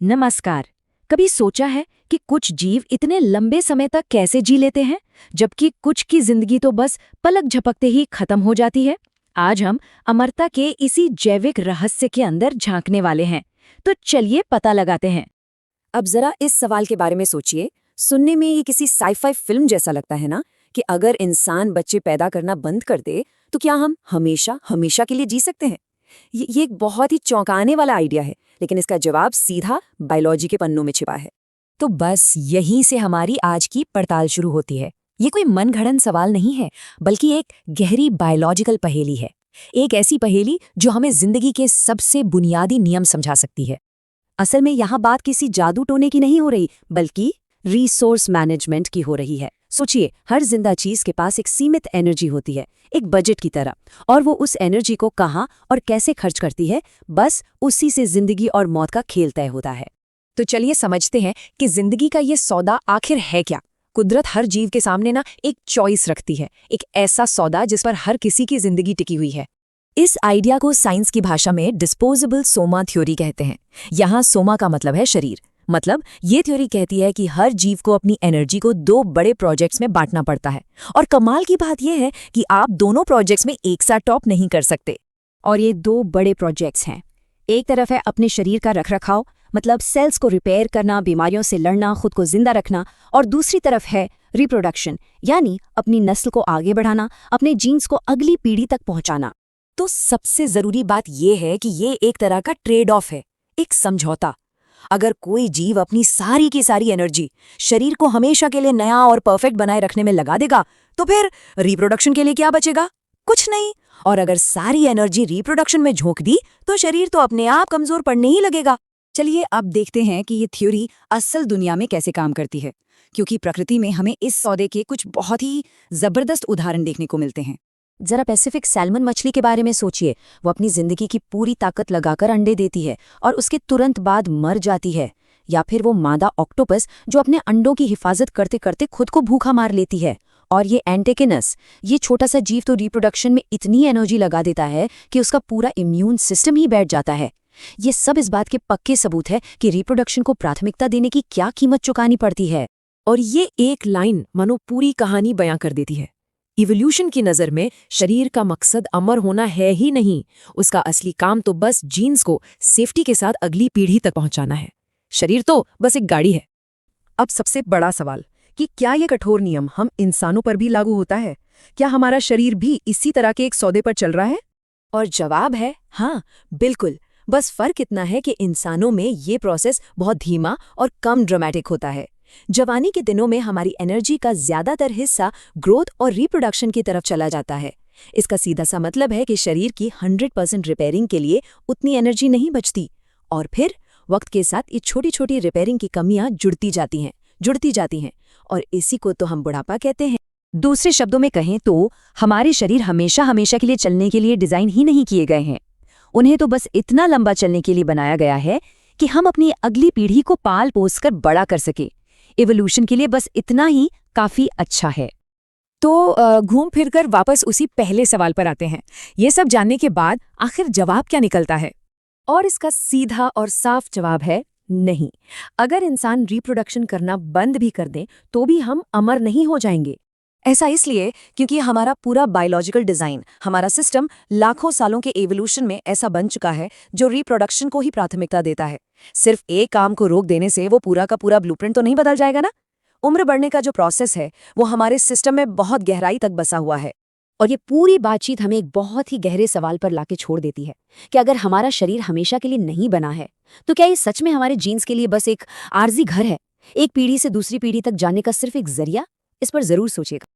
नमस्कार। कभी सोचा है कि कुछ जीव इतने लंबे समय तक कैसे जी लेते हैं, जबकि कुछ की जिंदगी तो बस पलक झपकते ही खत्म हो जाती है। आज हम अमरता के इसी जैविक रहस्य के अंदर झांकने वाले हैं, तो चलिए पता लगाते हैं। अब जरा इस सवाल के बारे में सोचिए। सुनने में ये किसी साइफाई फिल्म जैसा लगता है ना, कि अगर इंसान बच्चे पैदा करना बंद कर दे तो क्या हम हमेशा हमेशा के लिए जी सकते हैं। ये एक बहुत ही चौंकाने वाला आइडिया है, लेकिन इसका जवाब सीधा बायोलॉजी के पन्नों में छिपा है। तो बस यहीं से हमारी आज की पड़ताल शुरू होती है। ये कोई मनगढ़ंत सवाल नहीं है, बल्कि एक गहरी बायोलॉजिकल पहेली है। एक ऐसी पहेली जो हमें जिंदगी के सबसे बुनियादी नियम समझा सकती है। असल में यहाँ बात किसी जादू टोने की नहीं हो रही, बल्कि रिसोर्स मैनेजमेंट की हो रही है। सोचिए, हर जिंदा चीज के पास एक सीमित एनर्जी होती है, एक बजट की तरह, और वो उस एनर्जी को कहाँ और कैसे खर्च करती है, बस उसी से जिंदगी और मौत का खेल तय होता है। तो चलिए समझते हैं कि जिंदगी का ये सौदा आखिर है क्या। कुदरत हर जीव के सामने ना एक चॉइस रखती है, एक ऐसा सौदा जिस पर हर किसी की जिंदगी टिकी हुई है। इस आइडिया को साइंस की भाषा में डिस्पोजेबल सोमा थ्योरी कहते हैं। यहाँ सोमा का मतलब है शरीर। मतलब ये थ्योरी कहती है कि हर जीव को अपनी एनर्जी को दो बड़े प्रोजेक्ट्स में बांटना पड़ता है, और कमाल की बात यह है कि आप दोनों प्रोजेक्ट्स में एक साथ टॉप नहीं कर सकते। और ये दो बड़े प्रोजेक्ट्स हैं। एक तरफ है अपने शरीर का रखरखाव, मतलब सेल्स को रिपेयर करना, बीमारियों से लड़ना, खुद को जिंदा रखना, और दूसरी तरफ है रिप्रोडक्शन, यानी अपनी नस्ल को आगे बढ़ाना, अपने जीन्स को अगली पीढ़ी तक पहुंचाना। तो सबसे जरूरी बात यह है कि ये एक तरह का ट्रेड ऑफ है, एक समझौता। अगर कोई जीव अपनी सारी की सारी एनर्जी शरीर को हमेशा के लिए नया और परफेक्ट बनाए रखने में लगा देगा, तो फिर रिप्रोडक्शन के लिए क्या बचेगा? कुछ नहीं। और अगर सारी एनर्जी रिप्रोडक्शन में झोंक दी, तो शरीर तो अपने आप कमजोर पड़ने ही लगेगा। चलिए अब देखते हैं कि ये थ्योरी असल दुनिया में कैसे काम करती है, क्योंकि प्रकृति में हमें इस सौदे के कुछ बहुत ही जबरदस्त उदाहरण देखने को मिलते हैं। जरा पैसिफिक सैल्मन मछली के बारे में सोचिए। वो अपनी जिंदगी की पूरी ताकत लगाकर अंडे देती है और उसके तुरंत बाद मर जाती है। या फिर वो मादा ऑक्टोपस जो अपने अंडों की हिफाजत करते करते खुद को भूखा मार लेती है। और ये एंटेकिनस, ये छोटा सा जीव तो रिप्रोडक्शन में इतनी एनर्जी लगा देता है कि उसका पूरा इम्यून सिस्टम ही बैठ जाता है। ये सब इस बात के पक्के सबूत है कि रिप्रोडक्शन को प्राथमिकता देने की क्या कीमत चुकानी पड़ती है। और ये एक लाइन मानो पूरी कहानी बयां कर देती है। इवोल्यूशन की नज़र में शरीर का मकसद अमर होना है ही नहीं, उसका असली काम तो बस जीन्स को सेफ्टी के साथ अगली पीढ़ी तक पहुंचाना है। शरीर तो बस एक गाड़ी है। अब सबसे बड़ा सवाल कि क्या ये कठोर नियम हम इंसानों पर भी लागू होता है? क्या हमारा शरीर भी इसी तरह के एक सौदे पर चल रहा है? और जवाब है हाँ, बिल्कुल। बस फर्क इतना है कि इंसानों में ये प्रोसेस बहुत धीमा और कम ड्रामेटिक होता है। जवानी के दिनों में हमारी एनर्जी का ज्यादातर हिस्सा ग्रोथ और रिप्रोडक्शन की तरफ चला जाता है। इसका सीधा सा मतलब है कि शरीर की 100% रिपेयरिंग के लिए उतनी एनर्जी नहीं बचती, और फिर वक्त के साथ ये छोटी छोटी रिपेयरिंग की कमियां जुड़ती जाती हैं, और इसी को तो हम बुढ़ापा कहते हैं। दूसरे शब्दों में कहें तो हमारे शरीर हमेशा हमेशा के लिए चलने के लिए डिजाइन ही नहीं किए गए हैं। उन्हें तो बस इतना लंबा चलने के लिए बनाया गया है कि हम अपनी अगली पीढ़ी को पाल पोस कर बड़ा कर सके। इवोल्यूशन के लिए बस इतना ही काफी अच्छा है। तो घूम फिरकर वापस उसी पहले सवाल पर आते हैं। ये सब जानने के बाद आखिर जवाब क्या निकलता है? और इसका सीधा और साफ जवाब है नहीं। अगर इंसान रिप्रोडक्शन करना बंद भी कर दें तो भी हम अमर नहीं हो जाएंगे। ऐसा इसलिए क्योंकि हमारा पूरा बायोलॉजिकल डिजाइन, हमारा सिस्टम लाखों सालों के एवोल्यूशन में ऐसा बन चुका है जो रिप्रोडक्शन को ही प्राथमिकता देता है। सिर्फ एक काम को रोक देने से वो पूरा का पूरा ब्लूप्रिंट तो नहीं बदल जाएगा ना। उम्र बढ़ने का जो प्रोसेस है वो हमारे सिस्टम में बहुत गहराई तक बसा हुआ है। और ये पूरी बातचीत हमें एक बहुत ही गहरे सवाल पर लाके छोड़ देती है कि अगर हमारा शरीर हमेशा के लिए नहीं बना है, तो क्या ये सच में हमारे जीन्स के लिए बस एक आर्जी घर है, एक पीढ़ी से दूसरी पीढ़ी तक जाने का सिर्फ एक जरिया? इस पर जरूर सोचिएगा।